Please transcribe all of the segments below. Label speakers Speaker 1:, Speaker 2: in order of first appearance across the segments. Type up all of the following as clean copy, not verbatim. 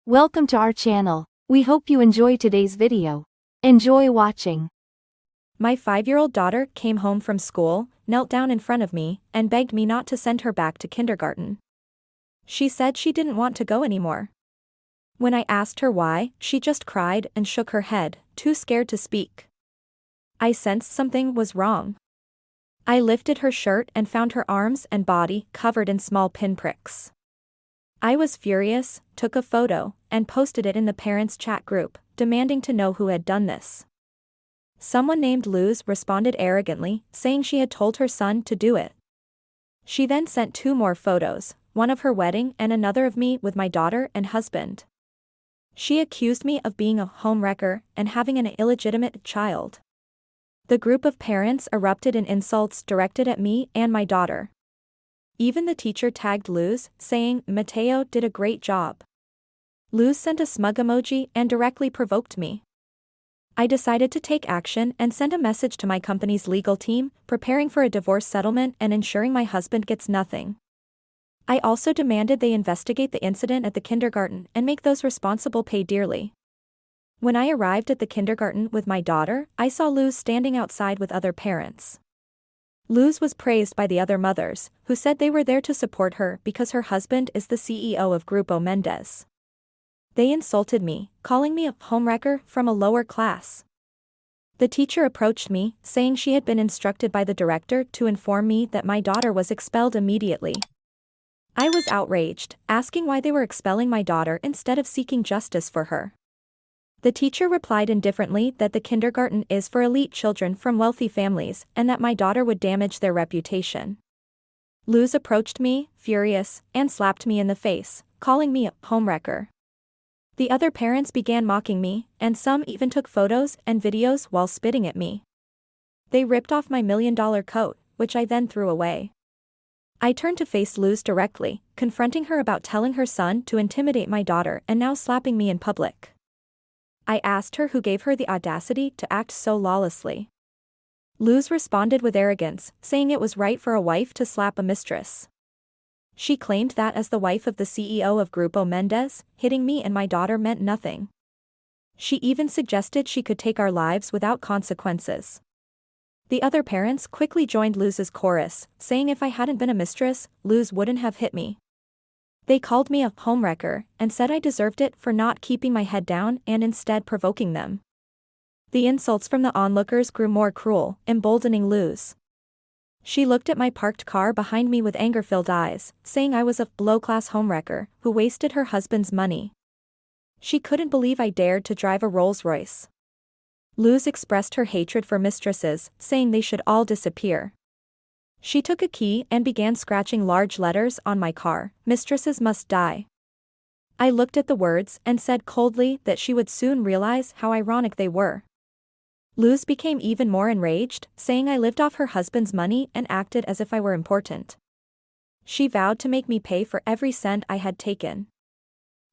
Speaker 1: Welcome to our channel. We hope you enjoy today's video. Enjoy watching.
Speaker 2: My 5-year-old daughter came home from school, knelt down in front of me, and begged me not to send her back to kindergarten. She said she didn't want to go anymore. When I asked her why, she just cried and shook her head, too scared to speak. I sensed something was wrong. I lifted her shirt and found her arms and body covered in small pinpricks. I was furious, took a photo, and posted it in the parents' chat group, demanding to know who had done this. Someone named Luz responded arrogantly, saying she had told her son to do it. She then sent 2 more photos, one of her wedding and another of me with my daughter and husband. She accused me of being a homewrecker and having an illegitimate child. The group of parents erupted in insults directed at me and my daughter. Even the teacher tagged Luz, saying, "Mateo did a great job." Luz sent a smug emoji and directly provoked me. I decided to take action and sent a message to my company's legal team, preparing for a divorce settlement and ensuring my husband gets nothing. I also demanded they investigate the incident at the kindergarten and make those responsible pay dearly. When I arrived at the kindergarten with my daughter, I saw Luz standing outside with other parents. Luz was praised by the other mothers, who said they were there to support her because her husband is the CEO of Grupo Mendez. They insulted me, calling me a homewrecker from a lower class. The teacher approached me, saying she had been instructed by the director to inform me that my daughter was expelled immediately. I was outraged, asking why they were expelling my daughter instead of seeking justice for her. The teacher replied indifferently that the kindergarten is for elite children from wealthy families and that my daughter would damage their reputation. Luz approached me, furious, and slapped me in the face, calling me a homewrecker. The other parents began mocking me, and some even took photos and videos while spitting at me. They ripped off my $1 million coat, which I then threw away. I turned to face Luz directly, confronting her about telling her son to intimidate my daughter and now slapping me in public. I asked her who gave her the audacity to act so lawlessly. Luz responded with arrogance, saying it was right for a wife to slap a mistress. She claimed that as the wife of the CEO of Grupo Mendez, hitting me and my daughter meant nothing. She even suggested she could take our lives without consequences. The other parents quickly joined Luz's chorus, saying if I hadn't been a mistress, Luz wouldn't have hit me. They called me a homewrecker and said I deserved it for not keeping my head down and instead provoking them. The insults from the onlookers grew more cruel, emboldening Luz. She looked at my parked car behind me with anger-filled eyes, saying I was a low-class homewrecker who wasted her husband's money. She couldn't believe I dared to drive a Rolls-Royce. Luz expressed her hatred for mistresses, saying they should all disappear. She took a key and began scratching large letters on my car, "Mistresses must die." I looked at the words and said coldly that she would soon realize how ironic they were. Luz became even more enraged, saying I lived off her husband's money and acted as if I were important. She vowed to make me pay for every cent I had taken.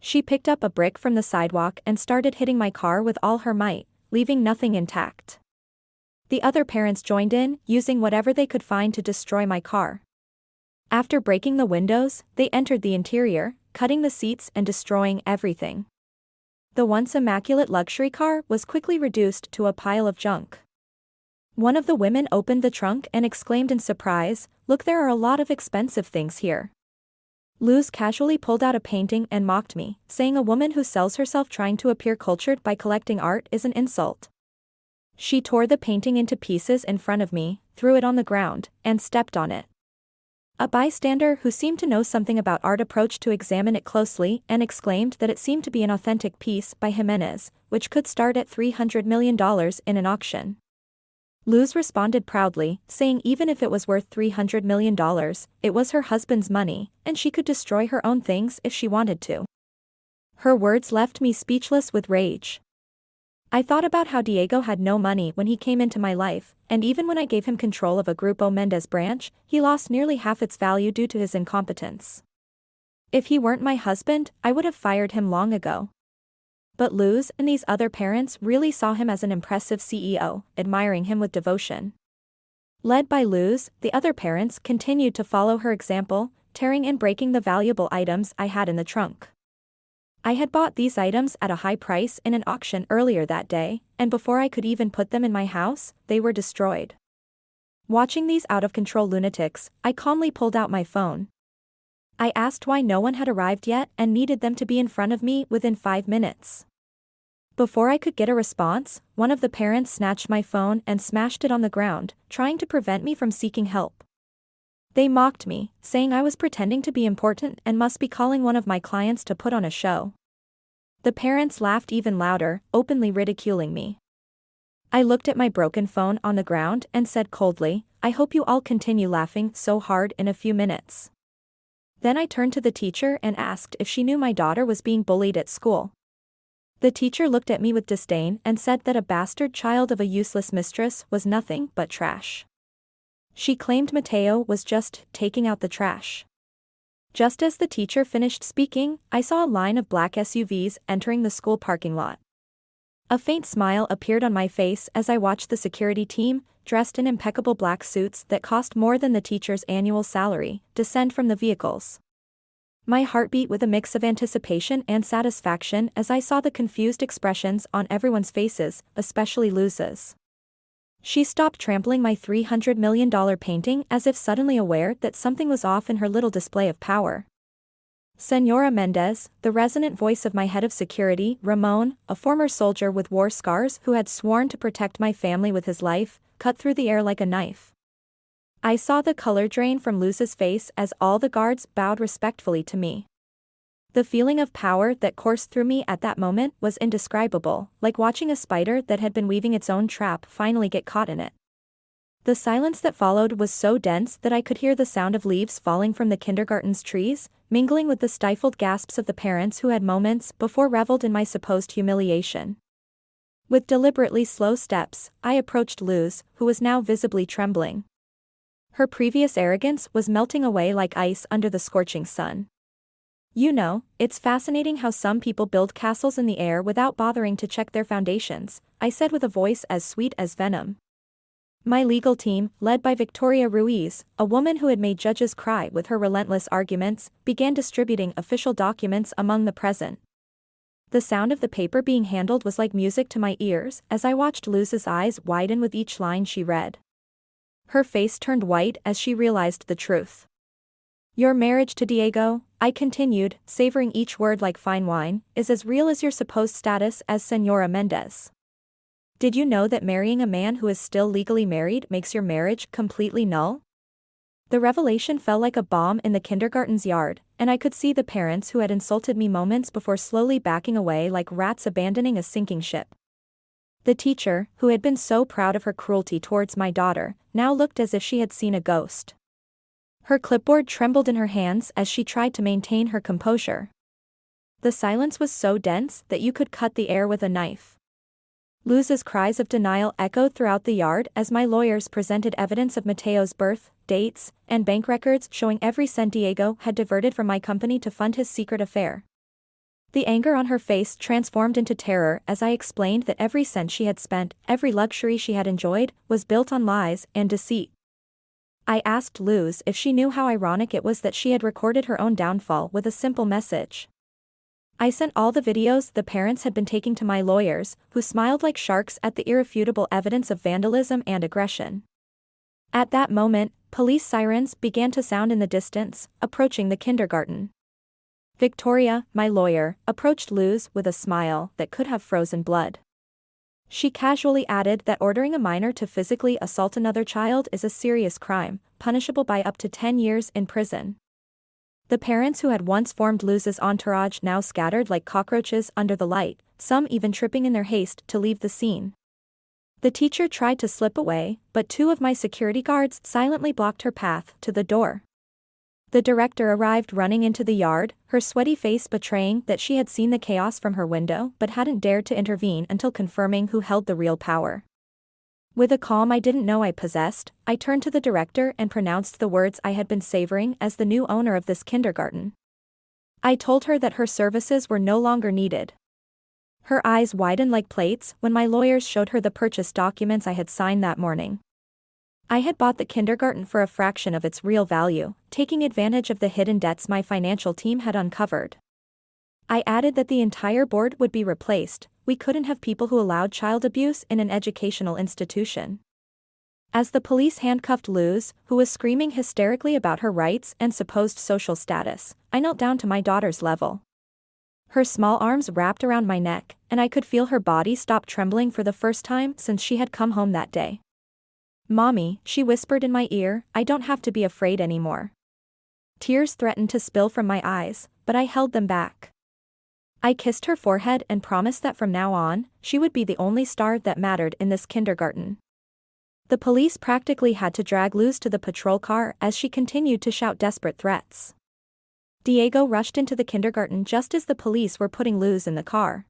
Speaker 2: She picked up a brick from the sidewalk and started hitting my car with all her might, leaving nothing intact. The other parents joined in, using whatever they could find to destroy my car. After breaking the windows, they entered the interior, cutting the seats and destroying everything. The once immaculate luxury car was quickly reduced to a pile of junk. One of the women opened the trunk and exclaimed in surprise, "Look, there are a lot of expensive things here." Luz casually pulled out a painting and mocked me, saying a woman who sells herself trying to appear cultured by collecting art is an insult. She tore the painting into pieces in front of me, threw it on the ground, and stepped on it. A bystander who seemed to know something about art approached to examine it closely and exclaimed that it seemed to be an authentic piece by Jimenez, which could start at $300 million in an auction. Luz responded proudly, saying even if it was worth $300 million, it was her husband's money, and she could destroy her own things if she wanted to. Her words left me speechless with rage. I thought about how Diego had no money when he came into my life, and even when I gave him control of a Grupo Mendez branch, he lost nearly half its value due to his incompetence. If he weren't my husband, I would have fired him long ago. But Luz and these other parents really saw him as an impressive CEO, admiring him with devotion. Led by Luz, the other parents continued to follow her example, tearing and breaking the valuable items I had in the trunk. I had bought these items at a high price in an auction earlier that day, and before I could even put them in my house, they were destroyed. Watching these out-of-control lunatics, I calmly pulled out my phone. I asked why no one had arrived yet and needed them to be in front of me within 5 minutes. Before I could get a response, one of the parents snatched my phone and smashed it on the ground, trying to prevent me from seeking help. They mocked me, saying I was pretending to be important and must be calling one of my clients to put on a show. The parents laughed even louder, openly ridiculing me. I looked at my broken phone on the ground and said coldly, "I hope you all continue laughing so hard in a few minutes." Then I turned to the teacher and asked if she knew my daughter was being bullied at school. The teacher looked at me with disdain and said that a bastard child of a useless mistress was nothing but trash. She claimed Mateo was just taking out the trash. Just as the teacher finished speaking, I saw a line of black SUVs entering the school parking lot. A faint smile appeared on my face as I watched the security team, dressed in impeccable black suits that cost more than the teacher's annual salary, descend from the vehicles. My heart beat with a mix of anticipation and satisfaction as I saw the confused expressions on everyone's faces, especially Luz's. She stopped trampling my $300 million painting as if suddenly aware that something was off in her little display of power. Senora Mendez, the resonant voice of my head of security, Ramon, a former soldier with war scars who had sworn to protect my family with his life, cut through the air like a knife. I saw the color drain from Luz's face as all the guards bowed respectfully to me. The feeling of power that coursed through me at that moment was indescribable, like watching a spider that had been weaving its own trap finally get caught in it. The silence that followed was so dense that I could hear the sound of leaves falling from the kindergarten's trees, mingling with the stifled gasps of the parents who had moments before reveled in my supposed humiliation. With deliberately slow steps, I approached Luz, who was now visibly trembling. Her previous arrogance was melting away like ice under the scorching sun. "You know, it's fascinating how some people build castles in the air without bothering to check their foundations," I said with a voice as sweet as venom. My legal team, led by Victoria Ruiz, a woman who had made judges cry with her relentless arguments, began distributing official documents among the present. The sound of the paper being handled was like music to my ears as I watched Luz's eyes widen with each line she read. Her face turned white as she realized the truth. "Your marriage to Diego," I continued, savoring each word like fine wine, "is as real as your supposed status as Senora Mendez. Did you know that marrying a man who is still legally married makes your marriage completely null?" The revelation fell like a bomb in the kindergarten's yard, and I could see the parents who had insulted me moments before slowly backing away like rats abandoning a sinking ship. The teacher, who had been so proud of her cruelty towards my daughter, now looked as if she had seen a ghost. Her clipboard trembled in her hands as she tried to maintain her composure. The silence was so dense that you could cut the air with a knife. Luz's cries of denial echoed throughout the yard as my lawyers presented evidence of Mateo's birth, dates, and bank records showing every cent Diego had diverted from my company to fund his secret affair. The anger on her face transformed into terror as I explained that every cent she had spent, every luxury she had enjoyed, was built on lies and deceit. I asked Luz if she knew how ironic it was that she had recorded her own downfall with a simple message. I sent all the videos the parents had been taking to my lawyers, who smiled like sharks at the irrefutable evidence of vandalism and aggression. At that moment, police sirens began to sound in the distance, approaching the kindergarten. Victoria, my lawyer, approached Luz with a smile that could have frozen blood. She casually added that ordering a minor to physically assault another child is a serious crime, punishable by up to 10 years in prison. The parents who had once formed Luz's entourage now scattered like cockroaches under the light, some even tripping in their haste to leave the scene. The teacher tried to slip away, but two of my security guards silently blocked her path to the door. The director arrived running into the yard, her sweaty face betraying that she had seen the chaos from her window but hadn't dared to intervene until confirming who held the real power. With a calm I didn't know I possessed, I turned to the director and pronounced the words I had been savoring as the new owner of this kindergarten. I told her that her services were no longer needed. Her eyes widened like plates when my lawyers showed her the purchase documents I had signed that morning. I had bought the kindergarten for a fraction of its real value, taking advantage of the hidden debts my financial team had uncovered. I added that the entire board would be replaced. We couldn't have people who allowed child abuse in an educational institution. As the police handcuffed Luz, who was screaming hysterically about her rights and supposed social status, I knelt down to my daughter's level. Her small arms wrapped around my neck, and I could feel her body stop trembling for the first time since she had come home that day. "Mommy," she whispered in my ear, "I don't have to be afraid anymore." Tears threatened to spill from my eyes, but I held them back. I kissed her forehead and promised that from now on, she would be the only star that mattered in this kindergarten. The police practically had to drag Luz to the patrol car as she continued to shout desperate threats. Diego rushed into the kindergarten just as the police were putting Luz in the car.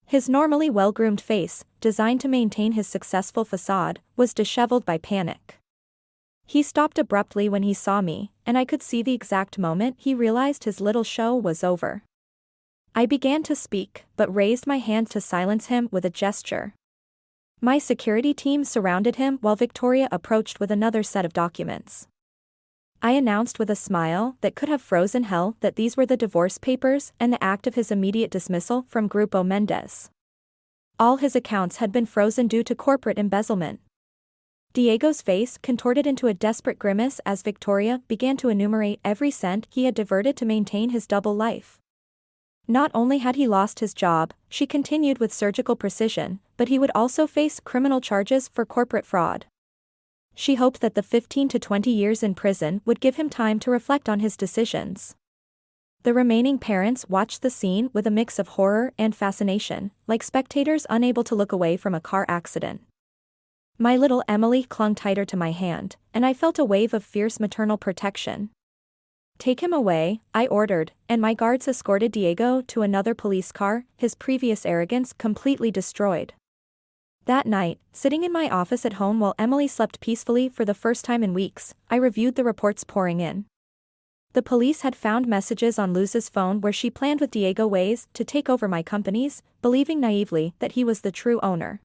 Speaker 2: His normally well-groomed face, designed to maintain his successful facade, was disheveled by panic. He stopped abruptly when he saw me, and I could see the exact moment he realized his little show was over. I began to speak, but raised my hand to silence him with a gesture. My security team surrounded him while Victoria approached with another set of documents. I announced with a smile that could have frozen hell that these were the divorce papers and the act of his immediate dismissal from Grupo Mendez. All his accounts had been frozen due to corporate embezzlement. Diego's face contorted into a desperate grimace as Victoria began to enumerate every cent he had diverted to maintain his double life. Not only had he lost his job, she continued with surgical precision, but he would also face criminal charges for corporate fraud. She hoped that the 15 to 20 years in prison would give him time to reflect on his decisions. The remaining parents watched the scene with a mix of horror and fascination, like spectators unable to look away from a car accident. My little Emily clung tighter to my hand, and I felt a wave of fierce maternal protection. "Take him away," I ordered, and my guards escorted Diego to another police car, his previous arrogance completely destroyed. That night, sitting in my office at home while Emily slept peacefully for the first time in weeks, I reviewed the reports pouring in. The police had found messages on Luz's phone where she planned with Diego ways to take over my companies, believing naively that he was the true owner.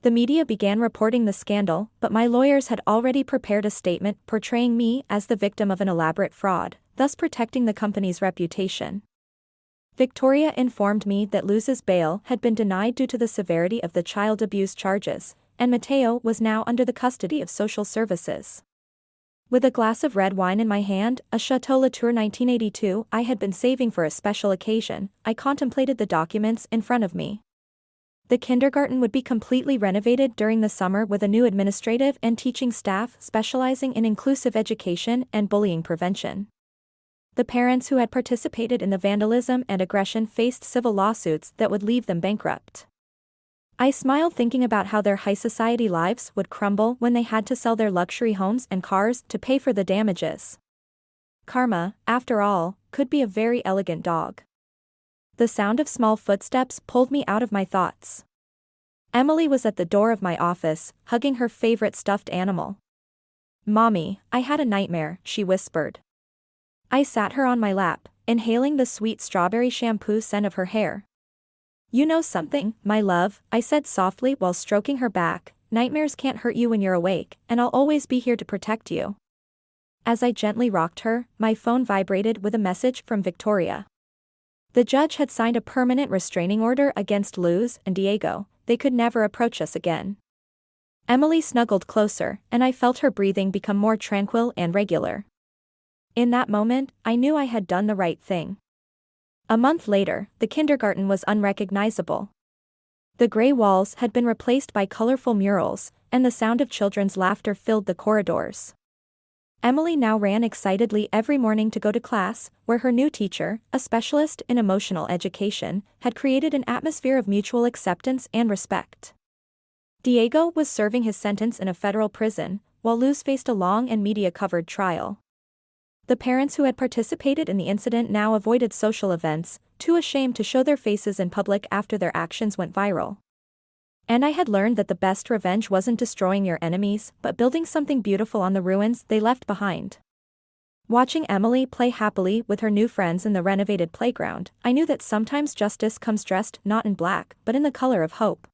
Speaker 2: The media began reporting the scandal, but my lawyers had already prepared a statement portraying me as the victim of an elaborate fraud, thus protecting the company's reputation. Victoria informed me that Luz's bail had been denied due to the severity of the child abuse charges, and Mateo was now under the custody of social services. With a glass of red wine in my hand, a Chateau Latour 1982 I had been saving for a special occasion, I contemplated the documents in front of me. The kindergarten would be completely renovated during the summer with a new administrative and teaching staff specializing in inclusive education and bullying prevention. The parents who had participated in the vandalism and aggression faced civil lawsuits that would leave them bankrupt. I smiled thinking about how their high society lives would crumble when they had to sell their luxury homes and cars to pay for the damages. Karma, after all, could be a very elegant dog. The sound of small footsteps pulled me out of my thoughts. Emily was at the door of my office, hugging her favorite stuffed animal. "Mommy, I had a nightmare," she whispered. I sat her on my lap, inhaling the sweet strawberry shampoo scent of her hair. "You know something, my love," I said softly while stroking her back, "nightmares can't hurt you when you're awake, and I'll always be here to protect you." As I gently rocked her, my phone vibrated with a message from Victoria. The judge had signed a permanent restraining order against Luz and Diego. They could never approach us again. Emily snuggled closer, and I felt her breathing become more tranquil and regular. In that moment, I knew I had done the right thing. A month later, the kindergarten was unrecognizable. The gray walls had been replaced by colorful murals, and the sound of children's laughter filled the corridors. Emily now ran excitedly every morning to go to class, where her new teacher, a specialist in emotional education, had created an atmosphere of mutual acceptance and respect. Diego was serving his sentence in a federal prison, while Luz faced a long and media-covered trial. The parents who had participated in the incident now avoided social events, too ashamed to show their faces in public after their actions went viral. And I had learned that the best revenge wasn't destroying your enemies, but building something beautiful on the ruins they left behind. Watching Emily play happily with her new friends in the renovated playground, I knew that sometimes justice comes dressed not in black but in the color of hope.